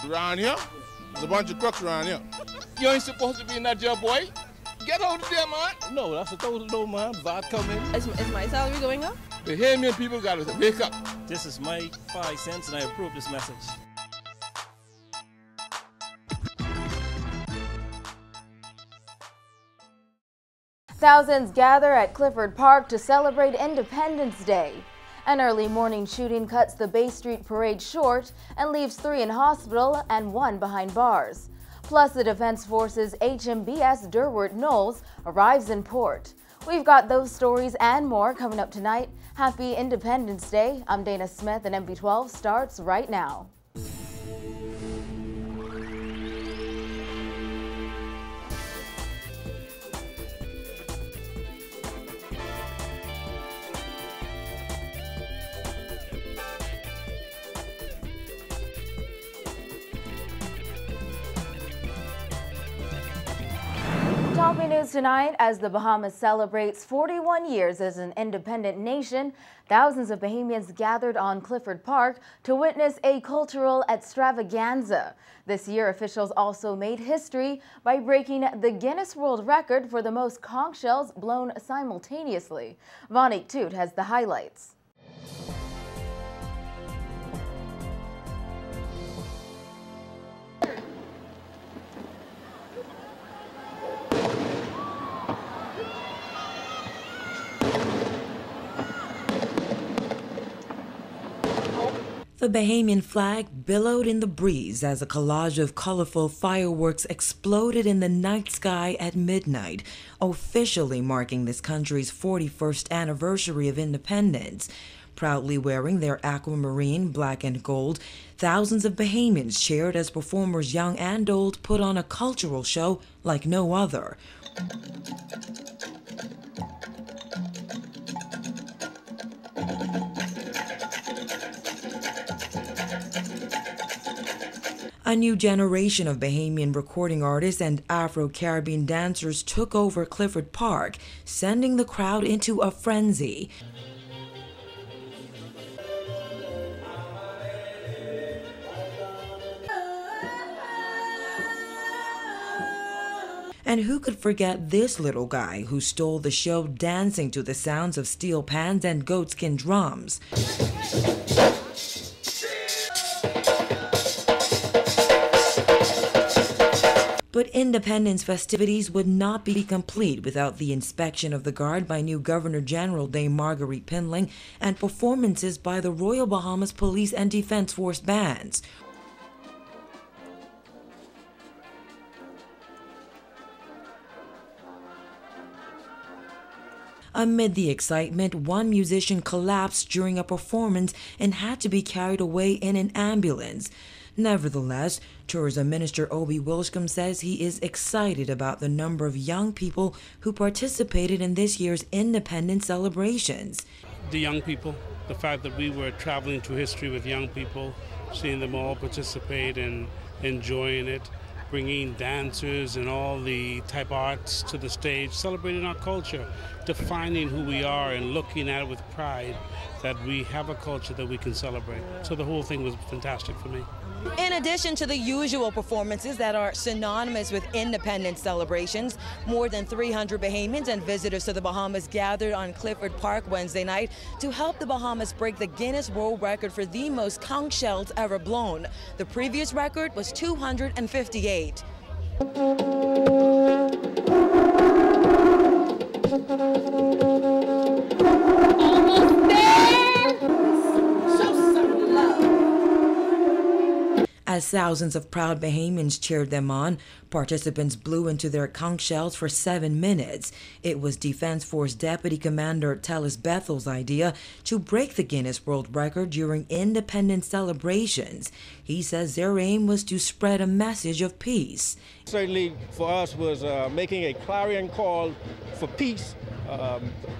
around here. There's a bunch of crooks around here. You ain't supposed to be in that jail, boy. Get over there, man. No, that's a total no, man. I come in. Is my salary going up? The Bahamian people got to wake up. This is my 5 cents and I approve this message. Thousands gather at Clifford Park to celebrate Independence Day. An early morning shooting cuts the Bay Street parade short and leaves 3 in hospital and 1 behind bars. Plus, the Defense Forces HMBS Durward Knowles arrives in port. We've got those stories and more coming up tonight. Happy Independence Day. I'm Dana Smith, and MB12 starts right now. Topping news tonight, as the Bahamas celebrates 41 years as an independent nation, thousands of Bahamians gathered on Clifford Park to witness a cultural extravaganza. This year, officials also made history by breaking the Guinness World Record for the most conch shells blown simultaneously. Vonik Toot has the highlights. The Bahamian flag billowed in the breeze as a collage of colorful fireworks exploded in the night sky at midnight, officially marking this country's 41st anniversary of independence. Proudly wearing their aquamarine black and gold, thousands of Bahamians cheered as performers young and old put on a cultural show like no other. A new generation of Bahamian recording artists and Afro-Caribbean dancers took over Clifford Park, sending the crowd into a frenzy. And who could forget this little guy who stole the show dancing to the sounds of steel pans and goatskin drums? But Independence festivities would not be complete without the inspection of the guard by new Governor General Dame Marguerite Pinling and performances by the Royal Bahamas Police and Defense Force bands. Amid the excitement, one musician collapsed during a performance and had to be carried away in an ambulance. Nevertheless, Tourism Minister Obi Wilscombe says he is excited about the number of young people who participated in this year's independence celebrations. The young people, the fact that we were traveling through history with young people, seeing them all participate and enjoying it, bringing dancers and all the type arts to the stage, celebrating our culture, defining who we are and looking at it with pride that we have a culture that we can celebrate. So the whole thing was fantastic for me. In addition to the usual performances that are synonymous with independence celebrations, more than 300 Bahamians and visitors to the Bahamas gathered on Clifford Park Wednesday night to help the Bahamas break the Guinness World Record for the most conch shells ever blown. The previous record was 258. As thousands of proud Bahamians cheered them on, participants blew into their conch shells for 7 minutes. It was Defense Force Deputy Commander Tellis Bethel's idea to break the Guinness World Record during independence celebrations. He says their aim was to spread a message of peace. Certainly for us was making a clarion call for peace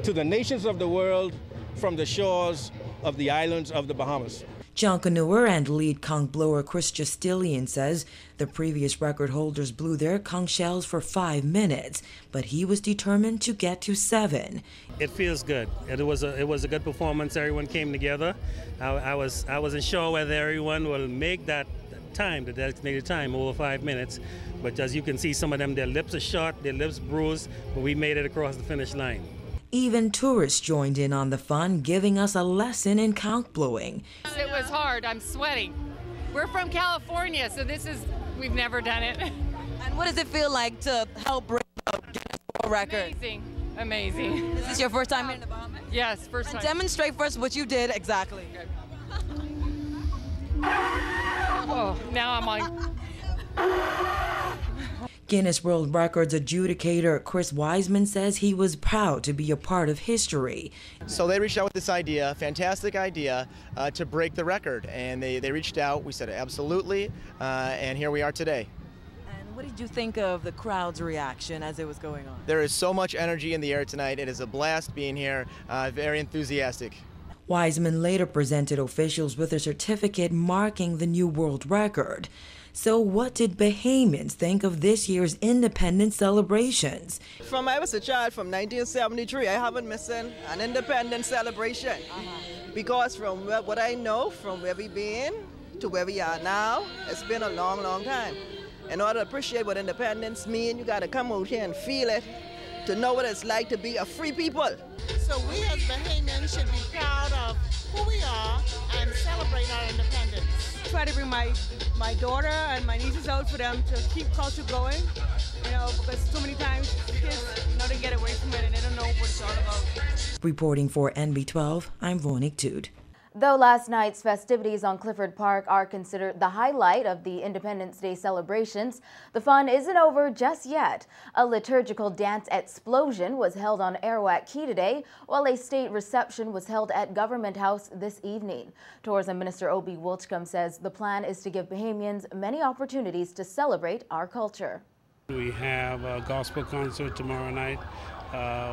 to the nations of the world from the shores of the islands of the Bahamas. Junkanur and lead conch blower Chris Justilian says the previous record holders blew their conch shells for 5 minutes, but he was determined to get to 7. It feels good. It was a good performance. Everyone came together. I wasn't sure whether everyone will make that time, the designated time, over 5 minutes. But as you can see, some of them, their lips are shot, their lips bruised, but we made it across the finish line. Even tourists joined in on the fun, giving us a lesson in count blowing. It was hard. I'm sweating. We're from California, so we've never done it. And what does it feel like to help break the Guinness World Record? Amazing. Amazing. Is this your first time in the Bahamas? Yes, first time. Demonstrate for us what you did exactly. Oh, now I'm on. Guinness World Records adjudicator Chris Wiseman says he was proud to be a part of history. So they reached out with this idea, fantastic idea, to break the record. And they reached out, we said absolutely, and here we are today. And what did you think of the crowd's reaction as it was going on? There is so much energy in the air tonight. It is a blast being here, very enthusiastic. Wiseman later presented officials with a certificate marking the new world record. So what did Bahamians think of this year's independence celebrations? From I was a child from 1973, I haven't missed an independence celebration. Because from what I know, from where we've been to where we are now, it's been a long, long time. In order to appreciate what independence means, you got to come out here and feel it, to know what it's like to be a free people. So we as Bahamians should be proud of who we are and celebrate our independence. I try to bring my daughter and my nieces out for them to keep culture going, because so many times kids, they get away from it and they don't know what it's all about. Reporting for NB12, I'm Vonique Tude. Though last night's festivities on Clifford Park are considered the highlight of the Independence Day celebrations, the fun isn't over just yet. A liturgical dance explosion was held on Arawak Key today, while a state reception was held at Government House this evening. Tourism Minister Obi Wolchcombe says the plan is to give Bahamians many opportunities to celebrate our culture. We have a gospel concert tomorrow night.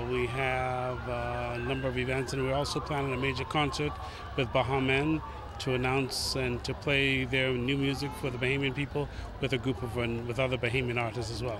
We have a number of events, and we're also planning a major concert with Bahamen to announce and to play their new music for the Bahamian people with a group of with other Bahamian artists as well.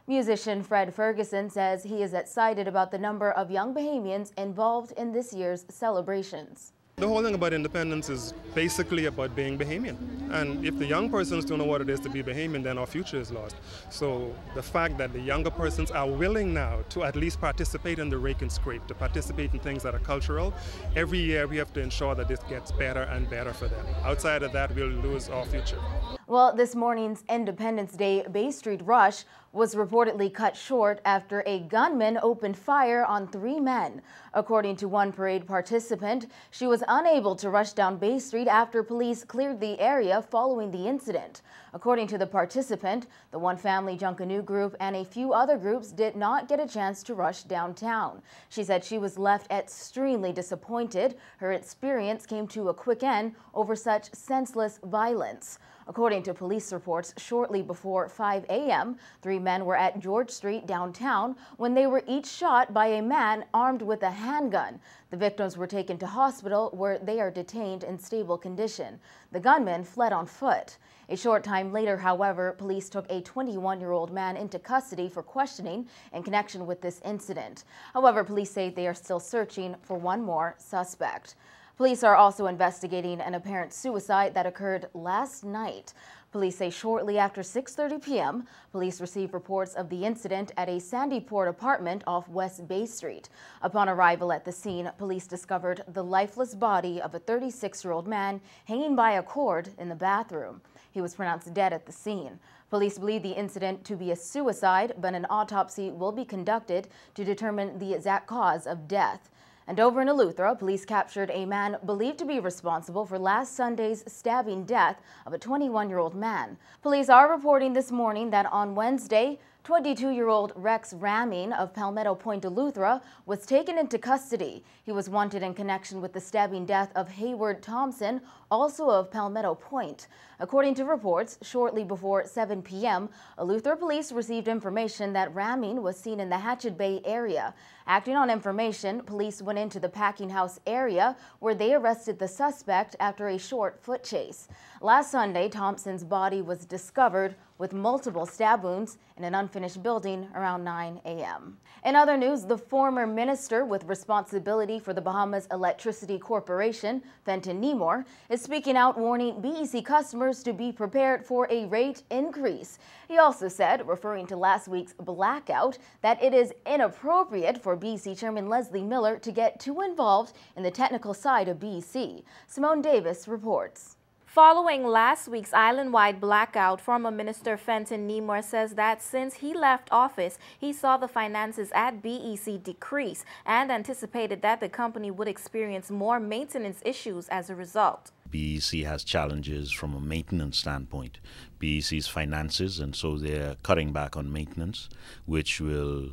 Musician Fred Ferguson says he is excited about the number of young Bahamians involved in this year's celebrations. The whole thing about independence is basically about being Bahamian. And if the young persons don't know what it is to be Bahamian, then our future is lost. So the fact that the younger persons are willing now to at least participate in the rake and scrape, to participate in things that are cultural, every year we have to ensure that this gets better and better for them. Outside of that, we'll lose our future. Well, this morning's Independence Day Bay Street rush was reportedly cut short after a gunman opened fire on 3 men. According to one parade participant, she was unable to rush down Bay Street after police cleared the area following the incident. According to the participant, the One Family Junkanoo group and a few other groups did not get a chance to rush downtown. She said she was left extremely disappointed. Her experience came to a quick end over such senseless violence. According to police reports, shortly before 5 a.m., 3 men were at George Street downtown when they were each shot by a man armed with a handgun. The victims were taken to hospital where they are detained in stable condition. The gunman fled on foot. A short time later, however, police took a 21-year-old man into custody for questioning in connection with this incident. However, police say they are still searching for one more suspect. Police are also investigating an apparent suicide that occurred last night. Police say shortly after 6:30 p.m., police received reports of the incident at a Sandyport apartment off West Bay Street. Upon arrival at the scene, police discovered the lifeless body of a 36-year-old man hanging by a cord in the bathroom. He was pronounced dead at the scene. Police believe the incident to be a suicide, but an autopsy will be conducted to determine the exact cause of death. And over in Eleuthera, police captured a man believed to be responsible for last Sunday's stabbing death of a 21-year-old man. Police are reporting this morning that on Wednesday, 22-year-old Rex Ramming of Palmetto Point, Eleuthera, was taken into custody. He was wanted in connection with the stabbing death of Hayward Thompson, also of Palmetto Point. According to reports, shortly before 7 p.m., Eleuthera police received information that Ramming was seen in the Hatchet Bay area. Acting on information, police went into the packing house area where they arrested the suspect after a short foot chase. Last Sunday, Thompson's body was discovered with multiple stab wounds in an unfinished building around 9 a.m. In other news, the former minister with responsibility for the Bahamas Electricity Corporation, Fenton Nemore, is speaking out warning BEC customers to be prepared for a rate increase. He also said, referring to last week's blackout, that it is inappropriate for BEC Chairman Leslie Miller to get too involved in the technical side of BEC. Simone Davis reports. Following last week's island-wide blackout, former Minister Fenton Nemore says that since he left office, he saw the finances at BEC decrease and anticipated that the company would experience more maintenance issues as a result. BEC has challenges from a maintenance standpoint. BEC's finances, and so they're cutting back on maintenance, which will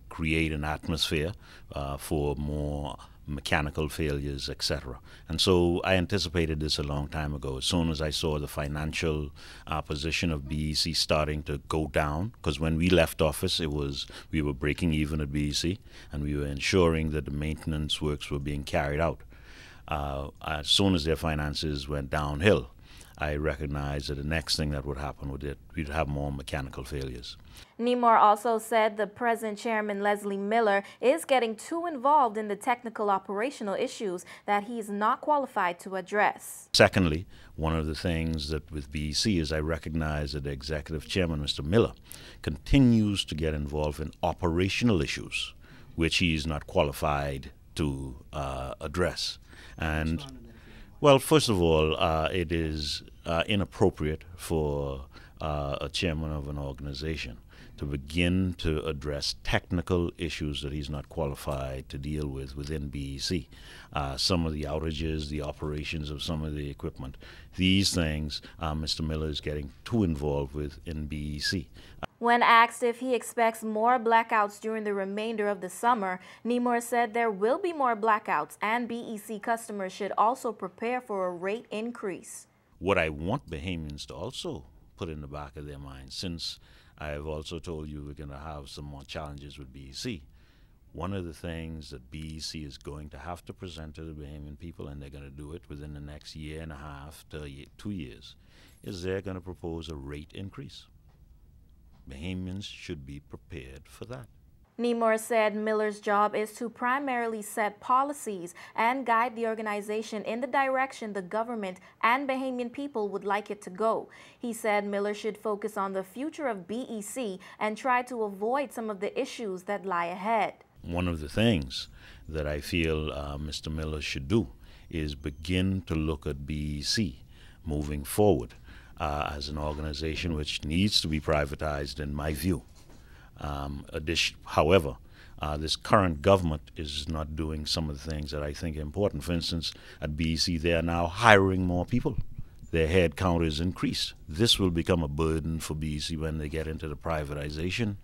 create an atmosphere for more mechanical failures, etc. And so I anticipated this a long time ago. As soon as I saw the financial position of BEC starting to go down, because when we left office, we were breaking even at BEC, and we were ensuring that the maintenance works were being carried out. As soon as their finances went downhill, I recognized that the next thing that would happen would we'd have more mechanical failures. Nemore also said the present chairman, Leslie Miller, is getting too involved in the technical operational issues that he is not qualified to address. Secondly, one of the things that with BEC is I recognize that the executive chairman, Mr. Miller, continues to get involved in operational issues, which he is not qualified to address. And well, first of all, it is inappropriate for a chairman of an organization to begin to address technical issues that he's not qualified to deal with within BEC. Some of the outages, the operations of some of the equipment, these things Mr. Miller is getting too involved with in BEC. When asked if he expects more blackouts during the remainder of the summer, Nemore said there will be more blackouts and BEC customers should also prepare for a rate increase. What I want Bahamians to also put in the back of their minds, since I have also told you we're going to have some more challenges with BEC, one of the things that BEC is going to have to present to the Bahamian people, and they're going to do it within the next year and a half to 2 years, is they're going to propose a rate increase. Bahamians should be prepared for that. Nemore said Miller's job is to primarily set policies and guide the organization in the direction the government and Bahamian people would like it to go. He said Miller should focus on the future of BEC and try to avoid some of the issues that lie ahead. One of the things that I feel Mr. Miller should do is begin to look at BEC moving forward as an organization which needs to be privatized, in my view. However, this current government is not doing some of the things that I think are important. For instance, at BEC, they are now hiring more people. Their head count is increased. This will become a burden for BEC when they get into the privatization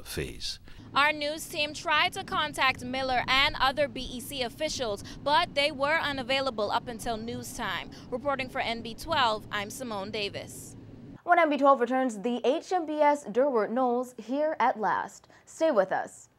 phase. Our news team tried to contact Miller and other BEC officials, but they were unavailable up until news time. Reporting for NB12, I'm Simone Davis. When NB12 returns, the HMBS Durward Knolls here at last. Stay with us.